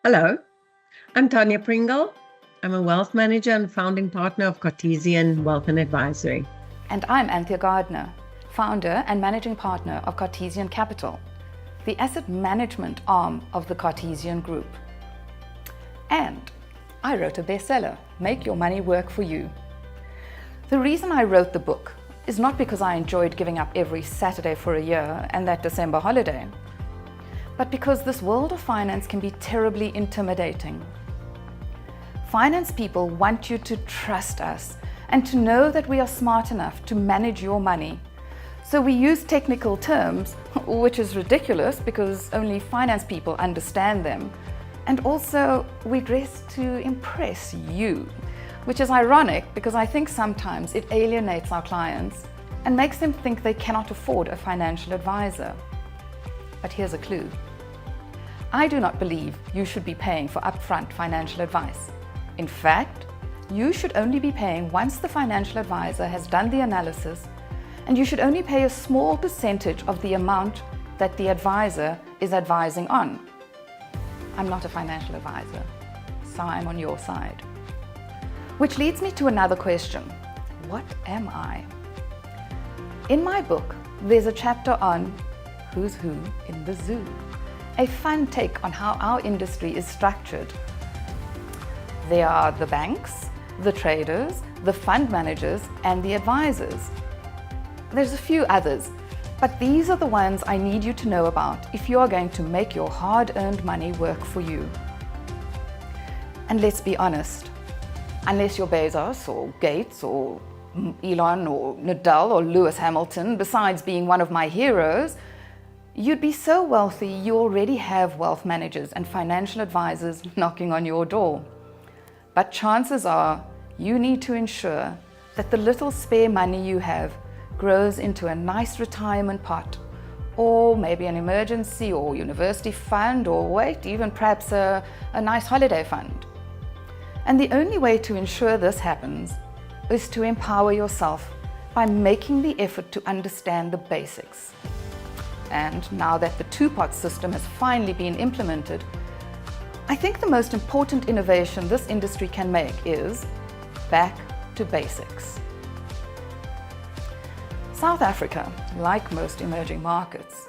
Hello, I'm Tanya Pringle. I'm a wealth manager and founding partner of Cartesian Wealth and Advisory. And I'm Anthea Gardner, founder and managing partner of Cartesian Capital, the asset management arm of the Cartesian Group. And I wrote a bestseller, Make Your Money Work for You. The reason I wrote the book is not because I enjoyed giving up every Saturday for a year and that December holiday, but because this world of finance can be terribly intimidating. Finance people want you to trust us and to know that we are smart enough to manage your money. So we use technical terms, which is ridiculous because only finance people understand them. And also we dress to impress you, which is ironic because I think sometimes it alienates our clients and makes them think they cannot afford a financial advisor. But here's a clue. I do not believe you should be paying for upfront financial advice. In fact, you should only be paying once the financial advisor has done the analysis, and you should only pay a small percentage of the amount that the advisor is advising on. I'm not a financial advisor, so I'm on your side. Which leads me to another question. What am I? In my book, there's a chapter on who's who in the zoo, a fun take on how our industry is structured. There are the banks, the traders, the fund managers, and the advisors. There's a few others, but these are the ones I need you to know about if you are going to make your hard-earned money work for you. And let's be honest, unless you're Bezos or Gates or Elon or Nadal or Lewis Hamilton, besides being one of my heroes, you'd be so wealthy you already have wealth managers and financial advisors knocking on your door. But chances are you need to ensure that the little spare money you have grows into a nice retirement pot, or maybe an emergency or university fund, or wait, even perhaps a nice holiday fund. And the only way to ensure this happens is to empower yourself by making the effort to understand the basics. And now that the two-pot system has finally been implemented, I think the most important innovation this industry can make is back to basics. South Africa, like most emerging markets,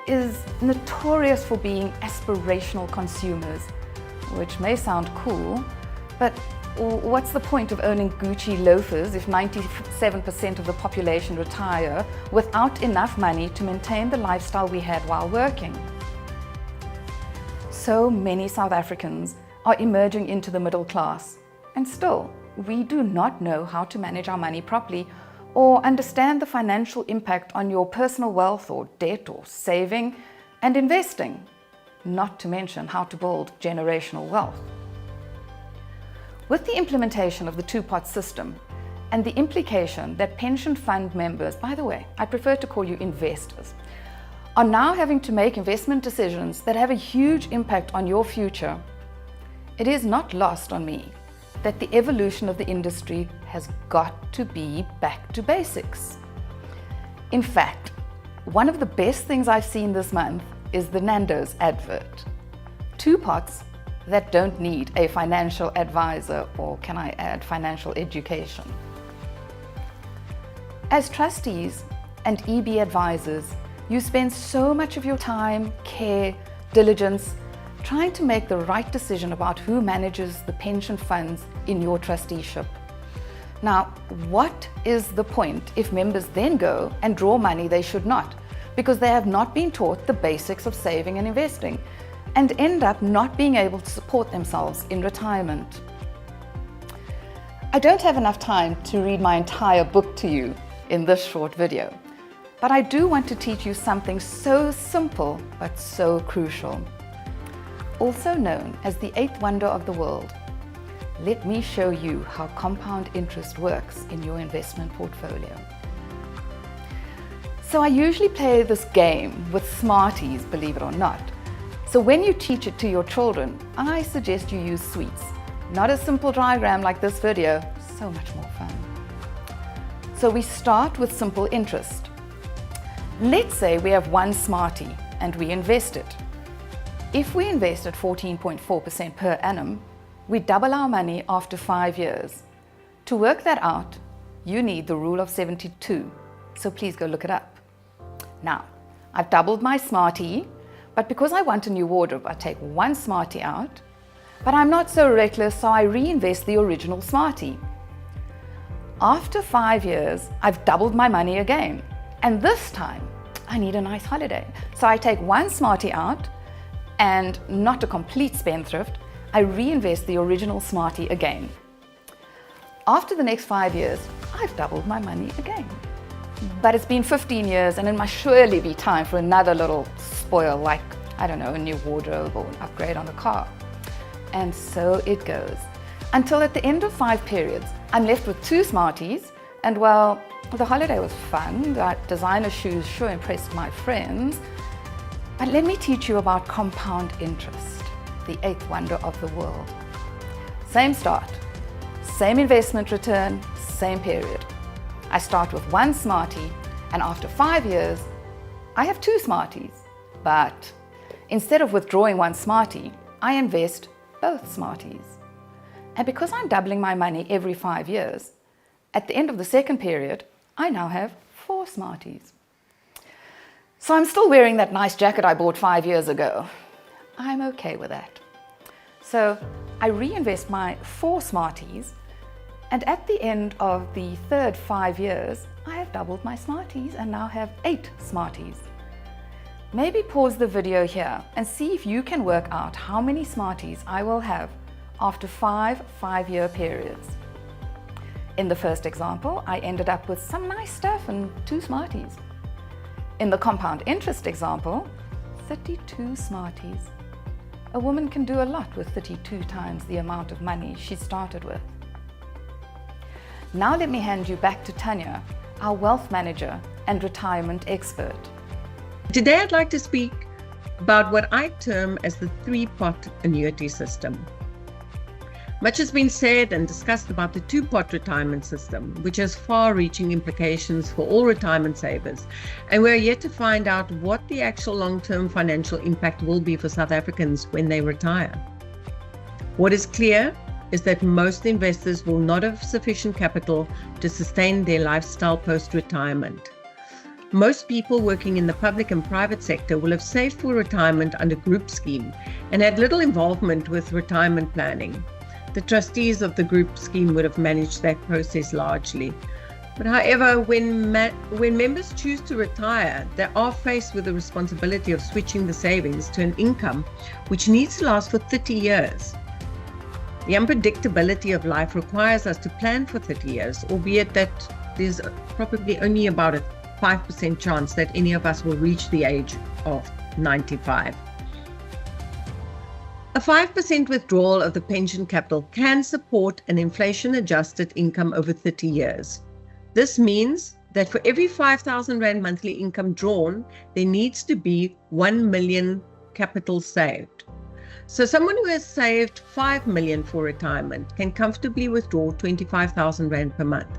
is notorious for being aspirational consumers, which may sound cool, but what's the point of owning Gucci loafers if 97% of the population retire without enough money to maintain the lifestyle we had while working? So many South Africans are emerging into the middle class, and still, we do not know how to manage our money properly or understand the financial impact on your personal wealth or debt or saving and investing, not to mention how to build generational wealth. With the implementation of the two-pot system and the implication that pension fund members, by the way, I prefer to call you investors, are now having to make investment decisions that have a huge impact on your future, it is not lost on me that the evolution of the industry has got to be back to basics. In fact, one of the best things I've seen this month is the Nando's advert. Two pots that don't need a financial advisor, or can I add financial education. As trustees and EB advisors, you spend so much of your time, care, diligence trying to make the right decision about who manages the pension funds in your trusteeship. Now, what is the point if members then go and draw money they should not, because they have not been taught the basics of saving and investing, and end up not being able to support themselves in retirement? I don't have enough time to read my entire book to you in this short video, but I do want to teach you something so simple but so crucial. Also known as the eighth wonder of the world, let me show you how compound interest works in your investment portfolio. So I usually play this game with Smarties, believe it or not. So when you teach it to your children, I suggest you use sweets. Not a simple diagram like this video, so much more fun. So we start with simple interest. Let's say we have one Smartie and we invest it. If we invest at 14.4% per annum, we double our money after 5 years. To work that out, you need the rule of 72. So please go look it up. Now, I've doubled my Smartie, but because I want a new wardrobe, I take one Smartie out. But I'm not so reckless, so I reinvest the original Smartie. After 5 years, I've doubled my money again. And this time, I need a nice holiday. So I take one Smartie out, and not a complete spendthrift, I reinvest the original Smartie again. After the next 5 years, I've doubled my money again. But it's been 15 years and it must surely be time for another little spoil, like, I don't know, a new wardrobe or an upgrade on the car. And so it goes. Until at the end of 5 periods, I'm left with 2 Smarties, and well, the holiday was fun. The designer shoes sure impressed my friends. But let me teach you about compound interest, the 8th wonder of the world. Same start, same investment return, same period. I start with 1 Smartie, and after 5 years, I have 2 Smarties. But instead of withdrawing 1 Smartie, I invest both Smarties. And because I'm doubling my money every 5 years, at the end of the second period, I now have 4 Smarties. So I'm still wearing that nice jacket I bought 5 years ago. I'm okay with that. So I reinvest my 4 Smarties, and at the end of the third 5 years, I have doubled my Smarties and now have 8 Smarties. Maybe pause the video here and see if you can work out how many Smarties I will have after 5 5-year periods. In the first example, I ended up with some nice stuff and 2 Smarties. In the compound interest example, 32 Smarties. A woman can do a lot with 32 times the amount of money she started with. Now let me hand you back to Tanya, our wealth manager and retirement expert. Today I'd like to speak about what I term as the 3-pot annuity system. Much has been said and discussed about the 2-pot retirement system, which has far-reaching implications for all retirement savers, and we're yet to find out what the actual long-term financial impact will be for South Africans when they retire. What is clear is that most investors will not have sufficient capital to sustain their lifestyle post-retirement. Most people working in the public and private sector will have saved for retirement under group scheme and had little involvement with retirement planning. The trustees of the group scheme would have managed that process largely. But however, when members choose to retire, they are faced with the responsibility of switching the savings to an income which needs to last for 30 years. The unpredictability of life requires us to plan for 30 years, albeit that there's probably only about a 5% chance that any of us will reach the age of 95. A 5% withdrawal of the pension capital can support an inflation-adjusted income over 30 years. This means that for every 5,000 Rand monthly income drawn, there needs to be 1 million capital saved. So someone who has saved 5 million for retirement can comfortably withdraw 25,000 Rand per month.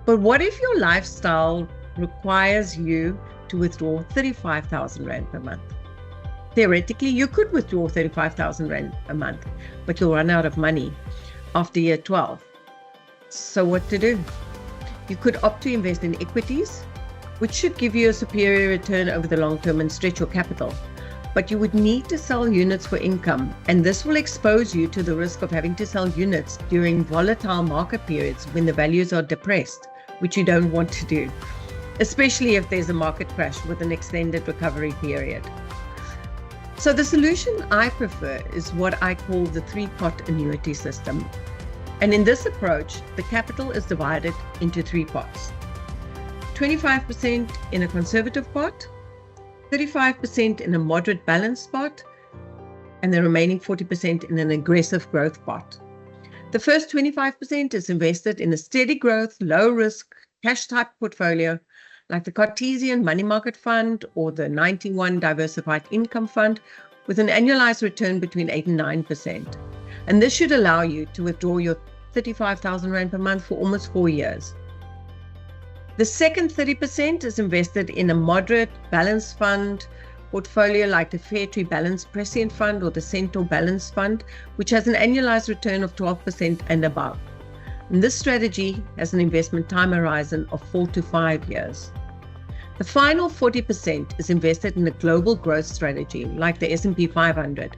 But what if your lifestyle requires you to withdraw 35,000 Rand per month? Theoretically, you could withdraw 35,000 Rand a month, but you'll run out of money after year 12. So what to do? You could opt to invest in equities, which should give you a superior return over the long term and stretch your capital. But you would need to sell units for income, and this will expose you to the risk of having to sell units during volatile market periods when the values are depressed, which you don't want to do, especially if there's a market crash with an extended recovery period. So the solution I prefer is what I call the 3-pot annuity system. And in this approach, the capital is divided into 3 pots. 25% in a conservative pot, 35% in a moderate balanced pot, and the remaining 40% in an aggressive growth pot. The first 25% is invested in a steady growth, low risk, cash type portfolio like the Cartesian Money Market Fund or the 91 Diversified Income Fund with an annualized return between 8 and 9%. And this should allow you to withdraw your 35,000 Rand per month for almost 4 years. The second 30% is invested in a moderate balanced fund portfolio like the Fairtree Balanced Prescient Fund or the Centaur Balanced Fund, which has an annualized return of 12% and above. And this strategy has an investment time horizon of 4 to 5 years. The final 40% is invested in a global growth strategy like the S&P 500.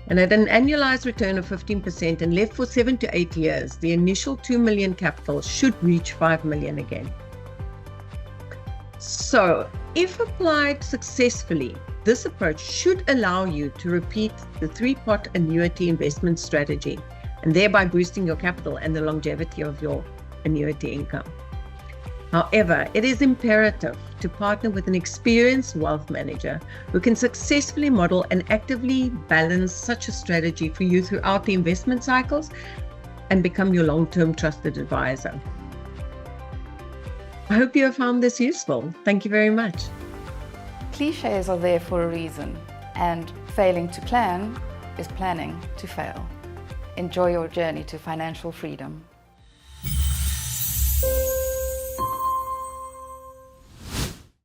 And at an annualized return of 15% and left for 7 to 8 years, the initial 2 million capital should reach 5 million again. So, if applied successfully, this approach should allow you to repeat the 3-pot annuity investment strategy and thereby boosting your capital and the longevity of your annuity income. However, it is imperative to partner with an experienced wealth manager who can successfully model and actively balance such a strategy for you throughout the investment cycles and become your long-term trusted advisor. I hope you have found this useful. Thank you very much. Clichés are there for a reason, and failing to plan is planning to fail. Enjoy your journey to financial freedom.